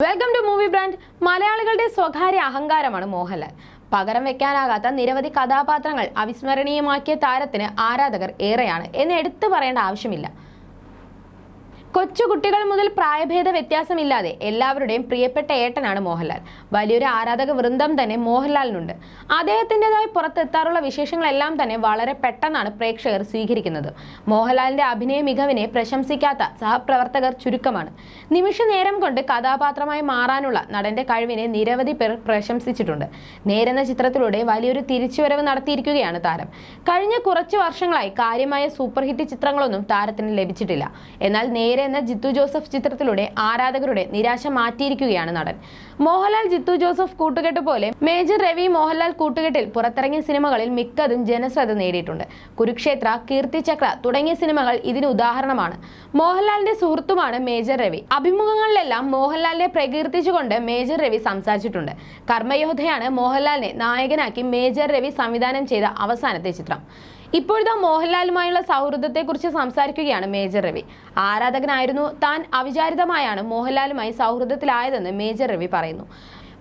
Welcome to movie brand. മലയാളികളുടെ സ്വകാര്യ അഹങ്കാരമാണ് മോഹൻലാൽ. പകരം വെക്കാനാകാത്ത നിരവധി കഥാപാത്രങ്ങൾ അവിസ്മരണീയമാക്കിയ താരത്തിന് ആരാധകർ ഏറെയാണ് എന്ന് എടുത്തു പറയേണ്ട ആവശ്യമില്ല. കൊച്ചുകുട്ടികൾ മുതൽ പ്രായഭേദ വ്യത്യാസമില്ലാതെ എല്ലാവരുടെയും പ്രിയപ്പെട്ട ഏട്ടനാണ് മോഹൻലാൽ. വലിയൊരു ആരാധക വൃന്ദം തന്നെ മോഹൻലാലിനുണ്ട്. അദ്ദേഹത്തിൻ്റെതായി പുറത്തെത്താറുള്ള വിശേഷങ്ങളെല്ലാം തന്നെ വളരെ പെട്ടെന്നാണ് പ്രേക്ഷകർ സ്വീകരിക്കുന്നത്. മോഹൻലാലിന്റെ അഭിനയ മികവിനെ പ്രശംസിക്കാത്ത സഹപ്രവർത്തകർ ചുരുക്കമാണ്. നിമിഷ നേരം കൊണ്ട് കഥാപാത്രമായി മാറാനുള്ള നടന്റെ കഴിവിനെ നിരവധി പേർ പ്രശംസിച്ചിട്ടുണ്ട്. നേരെന്ന ചിത്രത്തിലൂടെ വലിയൊരു തിരിച്ചുവരവ് നടത്തിയിരിക്കുകയാണ് താരം. കഴിഞ്ഞ കുറച്ചു വർഷങ്ങളായി കാര്യമായ സൂപ്പർ ഹിറ്റ് ചിത്രങ്ങളൊന്നും താരത്തിന് ലഭിച്ചിട്ടില്ല. എന്നാൽ നേരെ എന്ന ജിത്തു ജോസഫ് ചിത്രത്തിലൂടെ ആരാധകരുടെ നിരാശ മാറ്റിയിരിക്കുകയാണ് നടൻ. മോഹൻലാൽ ജിത്തു ജോസഫ് കൂട്ടുകെട്ട് പോലെ മേജർ രവി മോഹൻലാൽ കൂട്ടുകെട്ടിൽ പുറത്തിറങ്ങിയ സിനിമകളിൽ മിക്കതും ജനശ്രദ്ധ നേടിയിട്ടുണ്ട്. കുരുക്ഷേത്ര, കീർത്തിചക്ര തുടങ്ങിയ സിനിമകൾ ഇതിന് ഉദാഹരണമാണ്. മോഹൻലാലിന്റെ സുഹൃത്തുമാണ് മേജർ രവി. അഭിമുഖങ്ങളിലെല്ലാം മോഹൻലാലിനെ പ്രകീർത്തിച്ചുകൊണ്ട് മേജർ രവി സംസാരിച്ചിട്ടുണ്ട്. കർമ്മയോദ്ധയാണ് മോഹൻലാലിനെ നായകനാക്കി മേജർ രവി സംവിധാനം ചെയ്ത അവസാനത്തെ ചിത്രം. ഇപ്പോഴത്തെ മോഹൻലാലുമായുള്ള സൗഹൃദത്തെക്കുറിച്ച് സംസാരിക്കുകയാണ് മേജർ രവി. ആരാധകനായിരുന്നു താൻ, അവിചാരിതമായാണ് മോഹൻലാലുമായി സൗഹൃദത്തിലായതെന്ന് മേജർ രവി പറയുന്നു.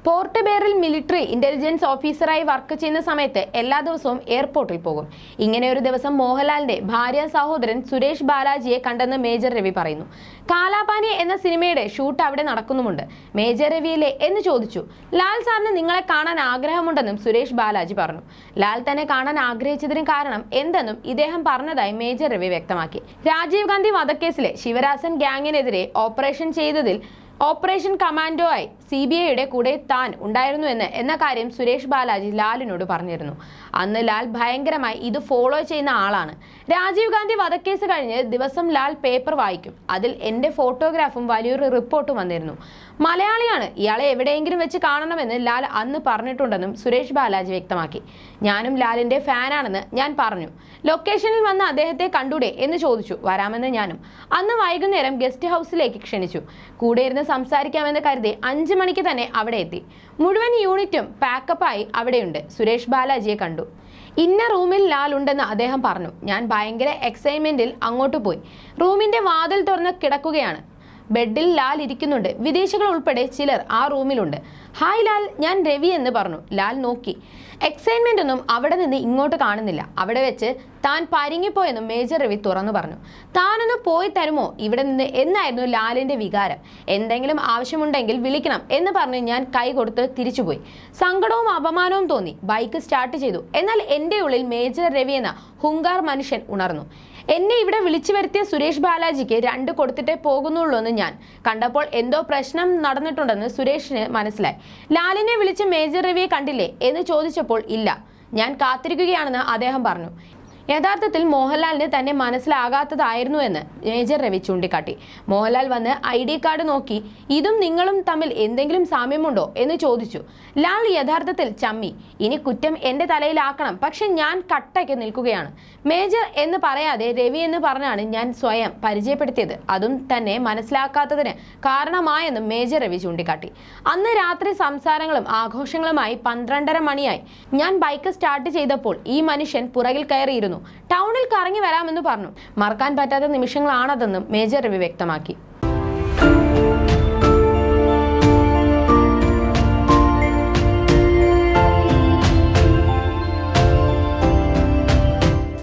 പോർട്ട് ബെയറിൽ മിലിറ്ററി ഇന്റലിജൻസ് ഓഫീസറായി വർക്ക് ചെയ്യുന്ന സമയത്ത് എല്ലാ ദിവസവും എയർപോർട്ടിൽ പോകും. ഇങ്ങനെ ഒരു ദിവസം മോഹൻലാലിന്റെ ഭാര്യ സഹോദരൻ സുരേഷ് ബാലാജിയെ കണ്ടെന്ന് മേജർ രവി പറയുന്നു. കാലാപാനി എന്ന സിനിമയുടെ ഷൂട്ട് അവിടെ നടക്കുന്നുമുണ്ട്. മേജർ രവിയിലെ എന്ന് ചോദിച്ചു. ലാൽ സാറിന് നിങ്ങളെ കാണാൻ ആഗ്രഹമുണ്ടെന്നും സുരേഷ് ബാലാജി പറഞ്ഞു. ലാൽ തന്നെ കാണാൻ ആഗ്രഹിച്ചതിന് കാരണം എന്തെന്നും ഇദ്ദേഹം പറഞ്ഞതായി മേജർ രവി വ്യക്തമാക്കി. രാജീവ് ഗാന്ധി വധക്കേസിലെ ശിവരാസൻ ഗ്യാങ്ങിനെതിരെ ഓപ്പറേഷൻ ചെയ്തതിൽ ഓപ്പറേഷൻ കമാൻഡോ ആയി CBIയുടെ കൂടെ താൻ ഉണ്ടായിരുന്നുവെന്ന് എന്ന കാര്യം സുരേഷ് ബാലാജി ലാലിനോട് പറഞ്ഞിരുന്നു. അന്ന് ലാൽ ഭയങ്കരമായി ഇത് ഫോളോ ചെയ്യുന്ന ആളാണ്. രാജീവ് ഗാന്ധി വധക്കേസ് കഴിഞ്ഞ് ദിവസം ലാൽ പേപ്പർ വായിക്കും. അതിൽ എൻ്റെ ഫോട്ടോഗ്രാഫും വലിയൊരു റിപ്പോർട്ടും വന്നിരുന്നു. മലയാളിയാണ്, ഇയാളെ എവിടെയെങ്കിലും വെച്ച് കാണണമെന്ന് ലാൽ അന്ന് പറഞ്ഞിട്ടുണ്ടെന്നും സുരേഷ് ബാലാജി വ്യക്തമാക്കി. ഞാനും ലാലിന്റെ ഫാനാണെന്ന് ഞാൻ പറഞ്ഞു. ലൊക്കേഷനിൽ വന്ന് അദ്ദേഹത്തെ കണ്ടൂടെ എന്ന് ചോദിച്ചു. വരാമെന്ന് ഞാനും. അന്ന് വൈകുന്നേരം ഗസ്റ്റ് ഹൗസിലേക്ക് ക്ഷണിച്ചു. കൂടെ ഇരുന്ന് സംസാരിക്കാമെന്ന് കരുതി 5 മണിക്ക് തന്നെ അവിടെ എത്തി. മുഴുവൻ യൂണിറ്റും പാക്കപ്പായി അവിടെയുണ്ട്. സുരേഷ് ബാലാജിയെ കണ്ടു. ഇന്ന റൂമിൽ ലാൽ ഉണ്ടെന്ന് അദ്ദേഹം പറഞ്ഞു. ഞാൻ ഭയങ്കര എക്സൈറ്റ്മെന്റിൽ അങ്ങോട്ട് പോയി. റൂമിന്റെ വാതിൽ തുറന്ന് കിടക്കുകയാണ്. ബെഡിൽ ലാൽ ഇരിക്കുന്നുണ്ട്. വിദേശികൾ ഉൾപ്പെടെ ചിലർ ആ റൂമിലുണ്ട്. ഹായ് ലാൽ, ഞാൻ രവി എന്ന് പറഞ്ഞു. ലാൽ നോക്കി. എക്സൈറ്റ്മെന്റ് ഒന്നും അവിടെ നിന്ന് ഇങ്ങോട്ട് കാണുന്നില്ല. അവിടെ വെച്ച് താൻ പരിങ്ങിപ്പോയെന്നും മേജർ രവി തുറന്നു പറഞ്ഞു. താനൊന്ന് പോയി തരുമോ ഇവിടെ നിന്ന് എന്നായിരുന്നു ലാലിന്റെ വികാരം. എന്തെങ്കിലും ആവശ്യമുണ്ടെങ്കിൽ വിളിക്കണം എന്ന് പറഞ്ഞ് ഞാൻ കൈ കൊടുത്ത് തിരിച്ചുപോയി. സങ്കടവും അപമാനവും തോന്നി. ബൈക്ക് സ്റ്റാർട്ട് ചെയ്തു. എന്നാൽ എൻ്റെ ഉള്ളിൽ മേജർ രവി എന്ന ഹുങ്കാർ മനുഷ്യൻ ഉണർന്നു. എന്നെ ഇവിടെ വിളിച്ചു വരുത്തിയ സുരേഷ് ബാലാജിക്ക് 2 കൊടുത്തിട്ടേ പോകുന്നുള്ളൂ എന്ന് ഞാൻ കണ്ടപ്പോൾ എന്തോ പ്രശ്നം നടന്നിട്ടുണ്ടെന്ന് സുരേഷിന് മനസ്സിലായി. ലാലിനെ വിളിച്ച് മേജർ രവിയെ കണ്ടില്ലേ എന്ന് ചോദിച്ചപ്പോൾ ഇല്ല, ഞാൻ കാത്തിരിക്കുകയാണെന്ന് അദ്ദേഹം പറഞ്ഞു. യഥാർത്ഥത്തിൽ മോഹൻലാലിന് തന്നെ മനസ്സിലാകാത്തതായിരുന്നു എന്ന് മേജർ രവി ചൂണ്ടിക്കാട്ടി. മോഹൻലാൽ വന്ന് ID കാർഡ് നോക്കി. ഇതും നിങ്ങളും തമ്മിൽ എന്തെങ്കിലും സാമ്യമുണ്ടോ എന്ന് ചോദിച്ചു. ലാൽ യഥാർത്ഥത്തിൽ ചമ്മി. ഇനി കുറ്റം എൻ്റെ തലയിലാക്കണം, പക്ഷെ ഞാൻ കട്ടയ്ക്ക് നിൽക്കുകയാണ്. മേജർ എന്ന് പറയാതെ രവി എന്ന് പറഞ്ഞാണ് ഞാൻ സ്വയം പരിചയപ്പെടുത്തിയത്. അതും തന്നെ മനസ്സിലാക്കാത്തതിന് കാരണമായെന്നും മേജർ രവി ചൂണ്ടിക്കാട്ടി. അന്ന് രാത്രി സംസാരങ്ങളും ആഘോഷങ്ങളുമായി 12:30 മണിയായി. ഞാൻ ബൈക്ക് സ്റ്റാർട്ട് ചെയ്തപ്പോൾ ഈ മനുഷ്യൻ പുറകിൽ കയറിയിരുന്നു. ടൗണിൽ കറങ്ങി വരാമെന്ന് പറഞ്ഞു. മറക്കാൻ പറ്റാത്ത നിമിഷങ്ങളാണതെന്നും മേജർ രവി വ്യക്തമാക്കി.